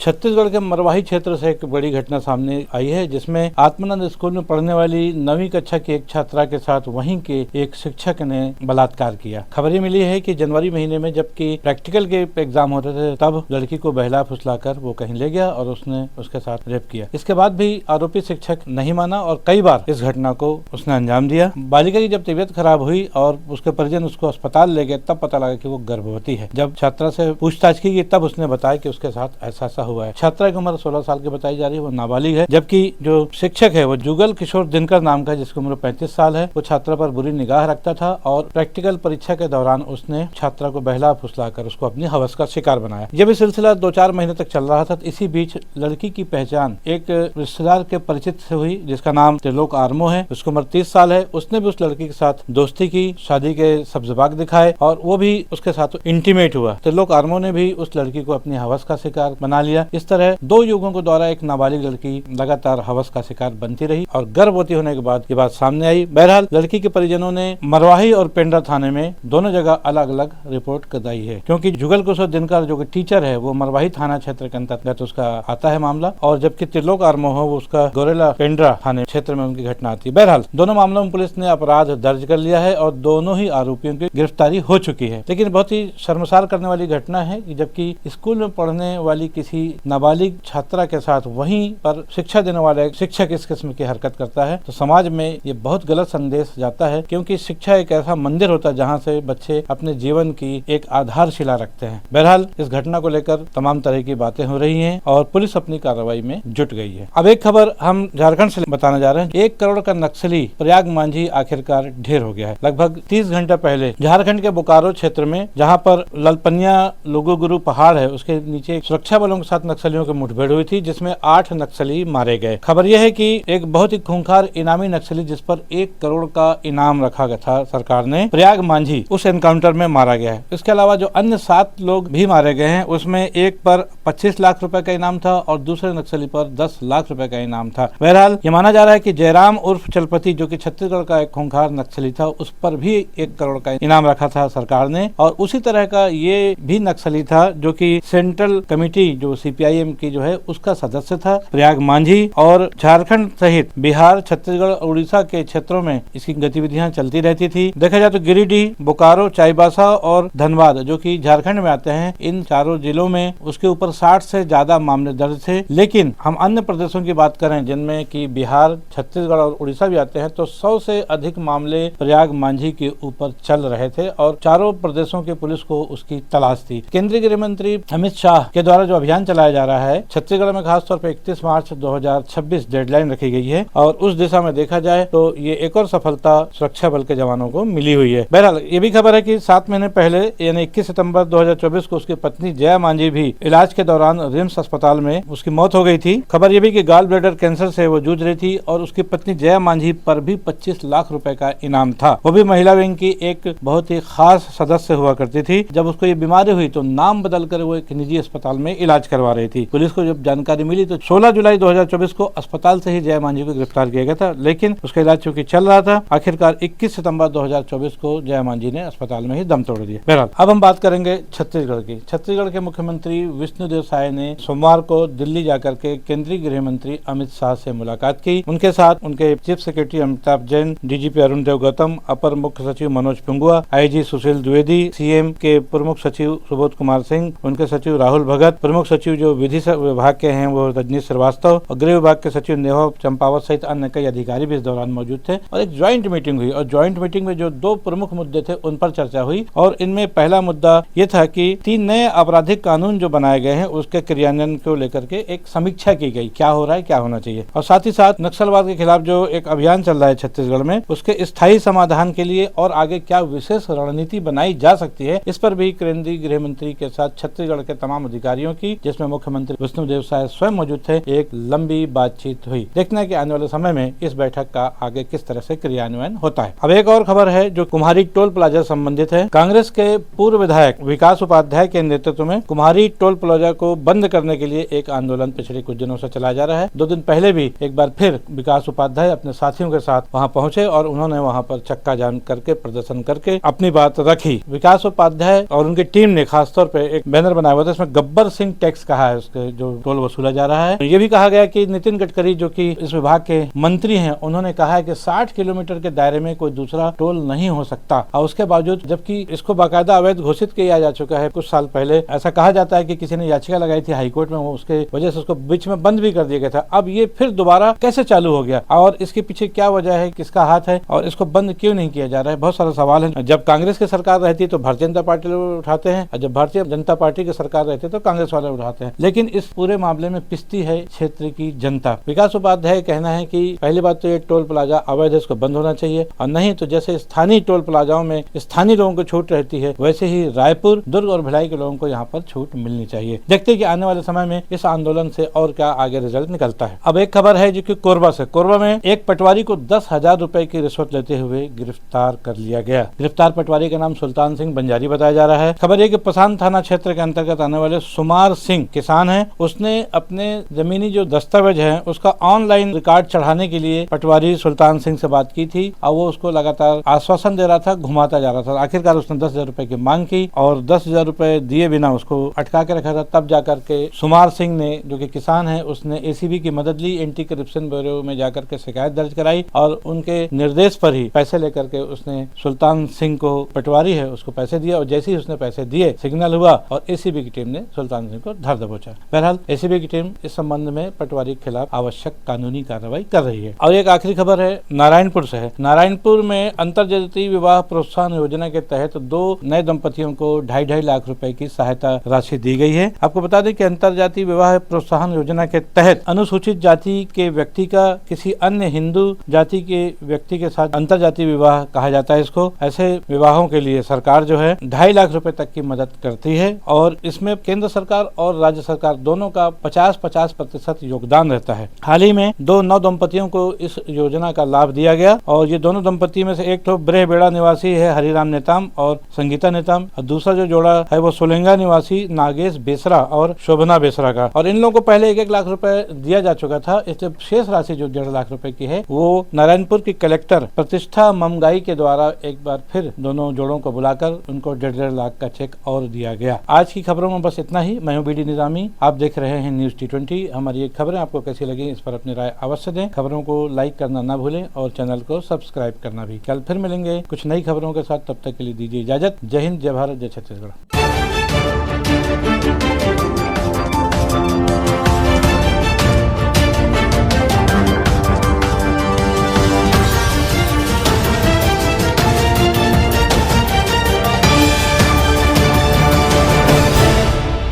छत्तीसगढ़ के मरवाही क्षेत्र से एक बड़ी घटना सामने आई है, जिसमें आत्मानंद स्कूल में पढ़ने वाली 9वीं कक्षा की एक छात्रा के साथ वहीं के एक शिक्षक ने बलात्कार किया। खबर ये मिली है कि जनवरी महीने में जबकि प्रैक्टिकल के एग्जाम होते थे, तब लड़की को बहला फुसलाकर वो कहीं ले गया और उसने उसके साथ रेप किया। इसके बाद भी आरोपी शिक्षक नहीं माना और कई बार इस घटना को उसने अंजाम दिया। बालिका की जब तबीयत खराब हुई और उसके परिजन उसको अस्पताल ले गए, तब पता लगा कि वो गर्भवती है। जब छात्रा से पूछताछ की गई, तब उसने बताया कि उसके साथ ऐसा हुआ है। छात्रा की उम्र 16 साल की बताई जा रही है, वो नाबालिग है। जबकि जो शिक्षक है वो जुगल किशोर दिनकर नाम का, जिसकी उम्र 35 साल है, वो छात्रा पर बुरी निगाह रखता था और प्रैक्टिकल परीक्षा के दौरान उसने छात्रा को बहला फुसलाकर उसको अपनी हवस का शिकार बनाया। ये भी सिलसिला 2-4 महीने तक चल रहा था। इसी बीच लड़की की पहचान एक रिश्तेदार के परिचित से हुई, जिसका नाम त्रिलोक आर्मो है। उसकी उम्र 30 साल है। उसने भी उस लड़की के साथ दोस्ती की, शादी के सब जवाब दिखाए और वो भी उसके साथ इंटीमेट हुआ। त्रिलोक आर्मो ने भी उस लड़की को अपनी हवस का शिकार बना लिया। इस तरह 2 युवकों के द्वारा एक नाबालिग लड़की लगातार हवस का शिकार बनती रही और गर्भवती होने के बाद ये बात सामने आई। बहरहाल लड़की के परिजनों ने मरवाही और पेंड्रा थाने में दोनों जगह अलग अलग रिपोर्ट कराई है, क्योंकि जुगल किशोर दिनकर जो कि टीचर है वो मरवाही थाना क्षेत्र के अंतर्गत उसका आता है मामला, और जबकि त्रिलोक आर्मो हो वो उसका गोरेला पेंड्रा थाने क्षेत्र में उनकी घटना आती है। बहरहाल दोनों मामलों में पुलिस ने अपराध दर्ज कर लिया है और दोनों ही आरोपियों की गिरफ्तारी हो चुकी है। लेकिन बहुत ही शर्मसार करने वाली घटना है कि जबकि स्कूल में पढ़ने वाली किसी नाबालिग छात्रा के साथ वहीं पर शिक्षा देने वाला एक शिक्षक इस किस्म की हरकत करता है, तो समाज में ये बहुत गलत संदेश जाता है, क्योंकि शिक्षा एक ऐसा मंदिर होता है जहाँ से बच्चे अपने जीवन की एक आधारशिला रखते हैं। बहरहाल इस घटना को लेकर तमाम तरह की बातें हो रही हैं और पुलिस अपनी कार्रवाई में जुट गई है। अब एक खबर हम झारखंड से बताने जा रहे हैं। 1 करोड़ का नक्सली प्रयाग मांझी आखिरकार ढेर हो गया है। लगभग 30 घंटा पहले झारखंड के बोकारो क्षेत्र में, जहाँ पर ललपनिया लुगुगुरु पहाड़ है, उसके नीचे सुरक्षा बलों के साथ नक्सलियों की मुठभेड़ हुई थी, जिसमें 8 नक्सली मारे गए। खबर यह है कि एक बहुत ही खूंखार इनामी नक्सली, जिस पर 1 करोड़ का इनाम रखा गया था सरकार ने, प्रयाग मांझी, उस एनकाउंटर में मारा गया है। इसके अलावा जो अन्य 7 लोग भी मारे गए हैं, उसमें एक पर 25 लाख रुपए का इनाम था और दूसरे नक्सली पर 10 लाख रुपए का इनाम था। बहरहाल ये माना जा रहा है कि जयराम उर्फ चलपति, जो कि छत्तीसगढ़ का एक खूंखार नक्सली था, उस पर भी 1 करोड़ का इनाम रखा था सरकार ने। और उसी तरह का ये भी नक्सली था जो कि सेंट्रल कमेटी जो CPIM की जो है उसका सदस्य था, प्रयाग मांझी। और झारखंड सहित बिहार, छत्तीसगढ़ और उड़ीसा के क्षेत्रों में इसकी गतिविधियां चलती रहती थी। देखा जाए तो गिरिडीह, बोकारो, चाईबासा और धनबाद, जो कि झारखंड में आते हैं, इन चारों जिलों में उसके ऊपर 60 से ज्यादा मामले दर्ज थे। लेकिन हम अन्य प्रदेशों की बात करें, जिनमें कि बिहार, छत्तीसगढ़ और उड़ीसा भी आते हैं, तो 100 से अधिक मामले प्रयाग मांझी के ऊपर चल रहे थे और चारों प्रदेशों की पुलिस को उसकी तलाश थी। केंद्रीय गृह मंत्री अमित शाह के द्वारा जो अभियान चलाया जा रहा है छत्तीसगढ़ में, खासतौर पर 31 मार्च 2026 डेडलाइन रखी गई है और उस दिशा में देखा जाए तो ये एक और सफलता सुरक्षा बल के जवानों को मिली हुई है। बहरहाल ये भी खबर है कि 7 महीने पहले यानी 21 सितंबर 2024 को उसकी पत्नी जया मांझी भी इलाज के दौरान रिम्स अस्पताल में उसकी मौत हो गई थी। खबर ये भी कि गाल ब्लैडर कैंसर से वो जूझ रही थी और उसकी पत्नी जया मांझी पर भी 25 लाख रुपए का इनाम था। वो भी महिला विंग की एक बहुत ही खास सदस्य हुआ करती थी। जब उसको ये बीमारी हुई तो नाम बदलकर वो एक निजी अस्पताल में इलाज करवा रही थी। पुलिस को जब जानकारी मिली तो 16 जुलाई 2024 को अस्पताल से ही जया मांझी को गिरफ्तार किया गया था, लेकिन उसका इलाज चूंकि चल रहा था, आखिरकार 21 सितंबर 2024 को जया मांझी ने अस्पताल में ही दम तोड़ दिया। बहरहाल अब हम बात करेंगे छत्तीसगढ़ की। छत्तीसगढ़ के मुख्यमंत्री विष्णुदेव साय ने सोमवार को दिल्ली जाकर के केंद्रीय गृह मंत्री अमित शाह से मुलाकात की। उनके साथ उनके chief secretary Amitabh Jain, DGP Arun Dev Gautam, अपर मुख्य सचिव मनोज पिंगुआ, IG सुशील द्विवेदी, CM के प्रमुख सचिव सुबोध कुमार सिंह, उनके सचिव राहुल भगत, प्रमुख सचिव जो विधि विभाग के हैं वो रजनीश श्रीवास्तव और गृह विभाग के सचिव नेहा चंपावत सहित अन्य कई अधिकारी भी इस दौरान मौजूद थे। और एक ज्वाइंट मीटिंग हुई और ज्वाइंट मीटिंग में जो 2 प्रमुख मुद्दे थे उन पर चर्चा हुई और इनमें पहला मुद्दा ये था कि 3 नए आपराधिक कानून जो बनाए गए हैं उसके क्रियान्वयन को लेकर के एक समीक्षा की गई, क्या हो रहा है, क्या होना चाहिए। और साथ ही साथ नक्सलवाद के खिलाफ जो एक अभियान चल रहा है छत्तीसगढ़ में, उसके स्थायी समाधान के लिए और आगे क्या विशेष रणनीति बनाई जा सकती है, इस पर भी केंद्रीय गृह मंत्री के साथ छत्तीसगढ़ के तमाम अधिकारियों की, जिसमें मुख्यमंत्री विष्णुदेव साय स्वयं मौजूद थे, एक लंबी बातचीत हुई। देखना है कि आने वाले समय में इस बैठक का आगे किस तरह से क्रियान्वयन होता है। अब एक और खबर है जो कुम्हारी टोल प्लाजा संबंधित है। कांग्रेस के पूर्व विधायक विकास उपाध्याय के नेतृत्व में कुम्हारी टोल प्लाजा को बंद करने के लिए एक आंदोलन पिछले कुछ दिनों से चलाया जा रहा है। 2 दिन पहले भी एक बार फिर विकास उपाध्याय अपने साथियों के साथ वहां पहुंचे और उन्होंने वहां पर चक्का जाम करके प्रदर्शन करके अपनी बात रखी। विकास उपाध्याय और उनकी टीम ने खासतौर पर एक बैनर बनाया हुआ था, इसमें गब्बर सिंह टैक्स कहा है उसके जो टोल वसूला जा रहा है। ये भी कहा गया कि नितिन गडकरी जो कि इस विभाग के मंत्री हैं, उन्होंने कहा है कि 60 किलोमीटर के दायरे में कोई दूसरा टोल नहीं हो सकता। और उसके बावजूद जबकि इसको बाकायदा अवैध घोषित किया जा चुका है कुछ साल पहले, ऐसा कहा जाता है कि किसी ने याचिका लगाई थी हाईकोर्ट में, वो उसके वजह से उसको बीच में बंद भी कर दिया गया था। अब ये फिर दोबारा कैसे चालू हो गया और इसके पीछे क्या वजह है, किसका हाथ है और इसको बंद क्यों नहीं किया जा रहा है, बहुत सारा सवाल है। जब कांग्रेस की सरकार रहती है तो भारतीय जनता पार्टी लोग उठाते हैं और जब भारतीय जनता पार्टी की सरकार रहती है तो कांग्रेस वाले उठाते हैं। लेकिन इस पूरे मामले में पिसती है क्षेत्र की जनता। विकास उपाध्याय कहना है कि पहली बात तो ये टोल प्लाजा अवैध है, इसको बंद होना चाहिए, और नहीं तो जैसे स्थानीय टोल प्लाजाओं में स्थानीय लोगों को छूट रहती है वैसे ही रायपुर, दुर्ग और भिलाई के लोगों को यहाँ पर छूट मिलनी चाहिए। देखते हैं कि आने वाले समय में इस आंदोलन से और क्या आगे रिजल्ट निकलता है। अब एक खबर है जो कि कोरबा से, कोरबा में एक पटवारी को 10,000 रुपए की रिश्वत लेते हुए गिरफ्तार कर लिया गया। गिरफ्तार पटवारी का नाम सुल्तान सिंह बंजारी बताया जा रहा है। खबर है कि पसान थाना क्षेत्र के अंतर्गत आने वाले सुमार सिंह किसान है, उसने अपने जमीनी जो दस्तावेज है उसका ऑनलाइन रिकॉर्ड चढ़ाने के लिए पटवारी सुल्तान सिंह से बात की थी और वो उसको लगातार आश्वासन दे रहा था, घुमाता जा रहा था। आखिरकार उसने 10,000 रुपए की मांग की और 10,000 रुपए दिए बिना उसको अटका के रखा था। तब जाकर के सुमार सिंह ने, जो कि किसान है, उसने एसीबी की मदद ली, एंटी करप्शन ब्यूरो में जाकर के शिकायत दर्ज कराई और उनके निर्देश पर ही पैसे लेकर के उसने सुल्तान सिंह को, पटवारी है, उसको पैसे दिया और जैसे ही उसने पैसे दिए सिग्नल हुआ और एसीबी की टीम ने सुल्तान सिंह को धर दबोचा। बहरहाल एसीबी की टीम इस संबंध में पटवारी के खिलाफ आवश्यक कानूनी कार्रवाई कर रही है। और एक आखिरी खबर है नारायणपुर से है। नारायणपुर में अंतरजातीय विवाह प्रोत्साहन योजना के तहत 2 नए दंपतियों को 2.5 लाख रुपए की सहायता राशि दी गई है। आपको बता दें कि अंतरजातीय विवाह प्रोत्साहन योजना के तहत अनुसूचित जाति के व्यक्ति का किसी अन्य हिंदू जाति के व्यक्ति के साथ अंतरजातीय विवाह कहा जाता है इसको। ऐसे विवाहों के लिए सरकार जो है 2.5 लाख रुपए तक की मदद करती है और इसमें केंद्र सरकार और राज्य सरकार दोनों का 50-50% योगदान रहता है। हाल ही में 2 नौ दंपतियों को इस योजना का लाभ दिया गया और ये दोनों दंपति में से एक तो ब्रेहबेड़ा निवासी है हरिराम नेताम और संगीता नेताम, और दूसरा जो जोड़ा है वो सोलेंगा निवासी नागेश बेसरा और शोभना बेसरा का। और इन लोगों को पहले 1-1 लाख रुपए दिया जा चुका था। इसलिए शेष राशि जो 1.5 लाख रुपए की है वो नारायणपुर की कलेक्टर प्रतिष्ठा ममगाई के द्वारा एक बार फिर दोनों जोड़ों को बुलाकर उनको 1.5 लाख का चेक और दिया गया। आज की खबरों में बस इतना ही। मैं हूं बीडी निजामी, आप देख रहे हैं न्यूज T20। हमारी ये खबरें आपको कैसी लगी इस पर अपनी राय अवश्य दें। खबरों को लाइक करना ना भूलें और चैनल को सब्सक्राइब करना भी। कल फिर मिलेंगे कुछ नई खबरों के साथ, तब तक के लिए दीजिए इजाजत। जय हिंद, जय भारत, जय छत्तीसगढ़।